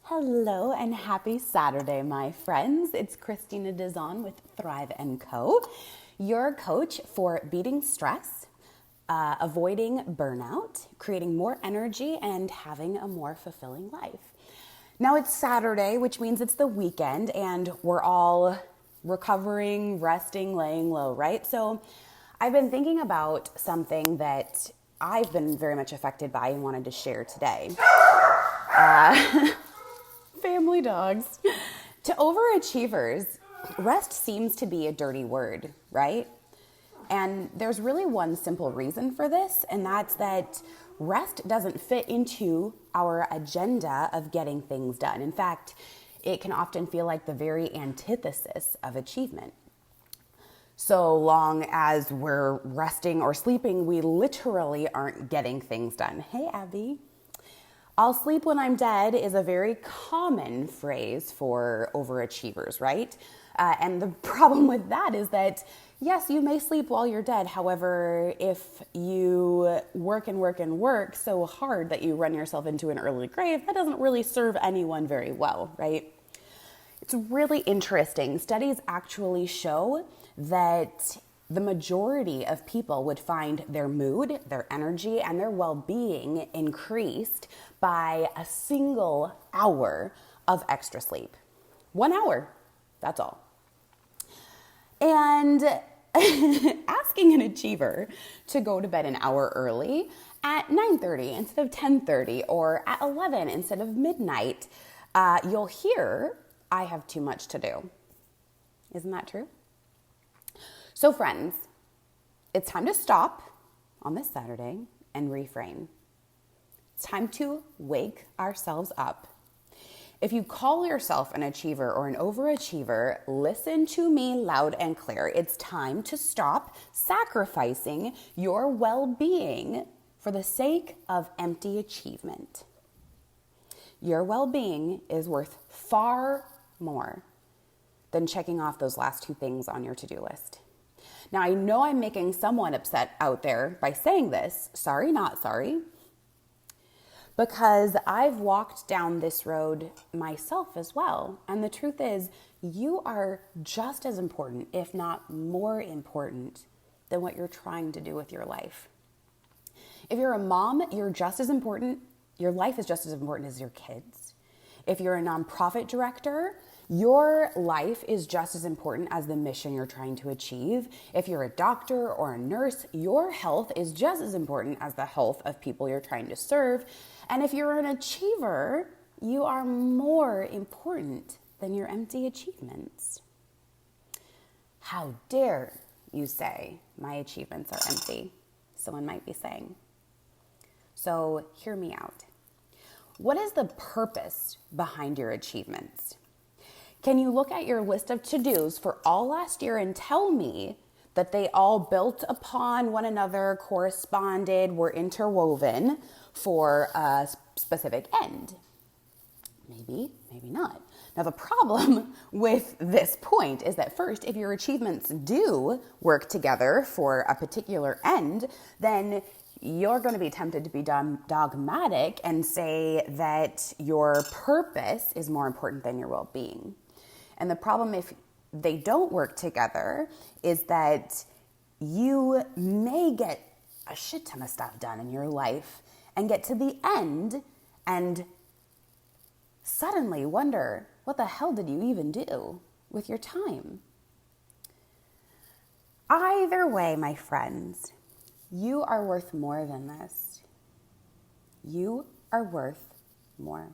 Hello and happy Saturday, my friends. It's Christina Dizon with Thrive & Co., your coach for beating stress, avoiding burnout, creating more energy, and having a more fulfilling life. Now it's Saturday, which means it's the weekend, and we're all recovering, resting, laying low, right? So I've been thinking about something that I've been very much affected by and wanted to share today. Family dogs. To overachievers, rest seems to be a dirty word, right? And there's really one simple reason for this, and that's that rest doesn't fit into our agenda of getting things done. In fact, it can often feel like the very antithesis of achievement. So long as we're resting or sleeping, we literally aren't getting things done. Hey, Abby. I'll sleep when I'm dead is a very common phrase for overachievers, right? And the problem with that is that, yes, you may sleep while you're dead. However, if you work and work and work so hard that you run yourself into an early grave, that doesn't really serve anyone very well, right? It's really interesting. Studies actually show that the majority of people would find their mood, their energy, and their well-being increased by a single hour of extra sleep. 1 hour, that's all. And asking an achiever to go to bed an hour early at 9:30 instead of 10:30 or at 11 instead of midnight, you'll hear, I have too much to do. Isn't that true? So friends, it's time to stop on this Saturday and reframe. It's time to wake ourselves up. If you call yourself an achiever or an overachiever, listen to me loud and clear. It's time to stop sacrificing your well-being for the sake of empty achievement. Your well-being is worth far more than checking off those last two things on your to-do list. Now, I know I'm making someone upset out there by saying this. Sorry, not sorry. Because I've walked down this road myself as well. And the truth is, you are just as important, if not more important, than what you're trying to do with your life. If you're a mom, you're just as important. Your life is just as important as your kids. If you're a nonprofit director, your life is just as important as the mission you're trying to achieve. If you're a doctor or a nurse, your health is just as important as the health of people you're trying to serve. And if you're an achiever, you are more important than your empty achievements. How dare you say my achievements are empty? Someone might be saying. So hear me out. What is the purpose behind your achievements? Can you look at your list of to-dos for all last year and tell me that they all built upon one another, corresponded, were interwoven for a specific end? Maybe, maybe not. Now, the problem with this point is that first, if your achievements do work together for a particular end, then you're going to be tempted to be dogmatic and say that your purpose is more important than your well-being. And the problem, if they don't work together, is that you may get a shit ton of stuff done in your life and get to the end and suddenly wonder, what the hell did you even do with your time? Either way, my friends, you are worth more than this. You are worth more.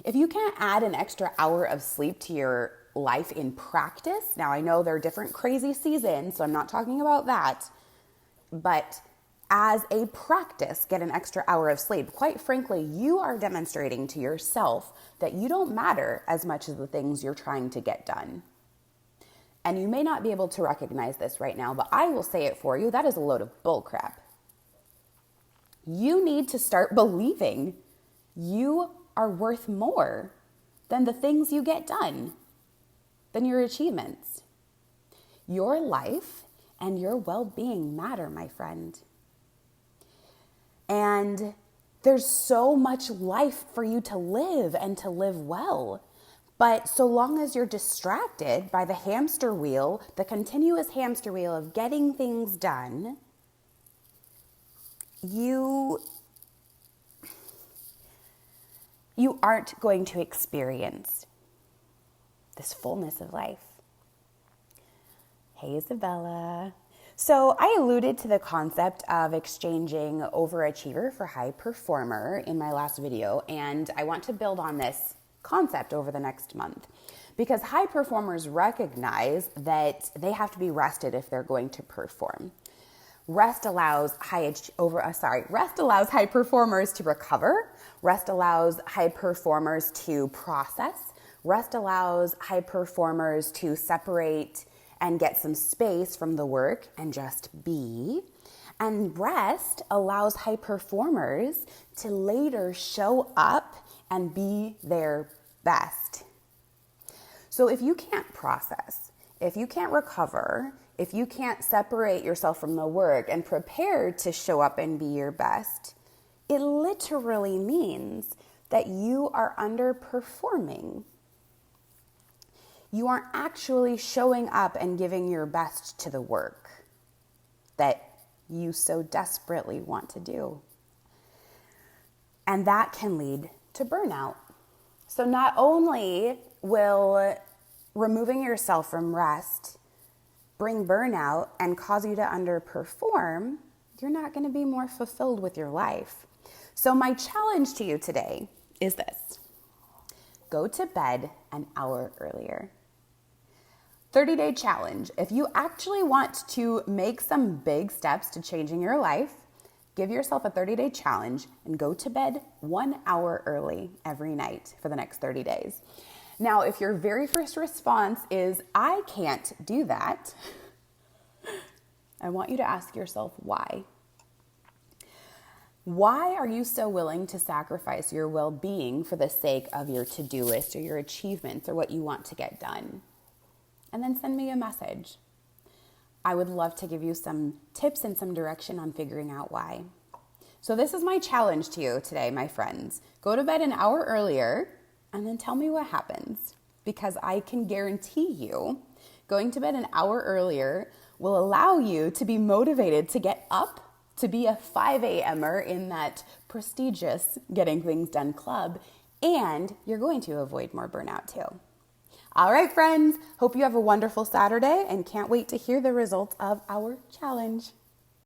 If you can't add an extra hour of sleep to your life in practice, now I know there are different crazy seasons, so I'm not talking about that, but as a practice, get an extra hour of sleep. Quite frankly, you are demonstrating to yourself that you don't matter as much as the things you're trying to get done. And you may not be able to recognize this right now, but I will say it for you. That is a load of bullcrap. You need to start believing you are worth more than the things you get done, than your achievements. Your life and your well-being matter, my friend. And There's so much life for you to live and to live well. But so long as you're distracted by the hamster wheel, the continuous hamster wheel of getting things done, you aren't going to experience this fullness of life. Hey, Isabella. So I alluded to the concept of exchanging overachiever for high performer in my last video, and I want to build on this concept over the next month because high performers recognize that they have to be rested if they're going to perform. Rest allows high performers to recover. Rest allows high performers to process. Rest allows high performers to separate and get some space from the work and just be. And rest allows high performers to later show up and be their best. So if you can't process, if you can't recover, if you can't separate yourself from the work and prepare to show up and be your best, it literally means that you are underperforming. You aren't actually showing up and giving your best to the work that you so desperately want to do. And that can lead to burnout. So not only will removing yourself from rest bring burnout and cause you to underperform, you're not going to be more fulfilled with your life. So my challenge to you today is this. Go to bed an hour earlier. 30-day challenge. If you actually want to make some big steps to changing your life, give yourself a 30-day challenge and go to bed 1 hour early every night for the next 30 days. Now, if your very first response is, I can't do that, I want you to ask yourself why. Why are you so willing to sacrifice your well-being for the sake of your to-do list or your achievements or what you want to get done? And then send me a message. I would love to give you some tips and some direction on figuring out why. So this is my challenge to you today, my friends. Go to bed an hour earlier and then tell me what happens. Because I can guarantee you going to bed an hour earlier will allow you to be motivated to get up, to be a 5 a.m.er in that prestigious Getting Things Done club, and you're going to avoid more burnout too. All right, friends, hope you have a wonderful Saturday and can't wait to hear the results of our challenge.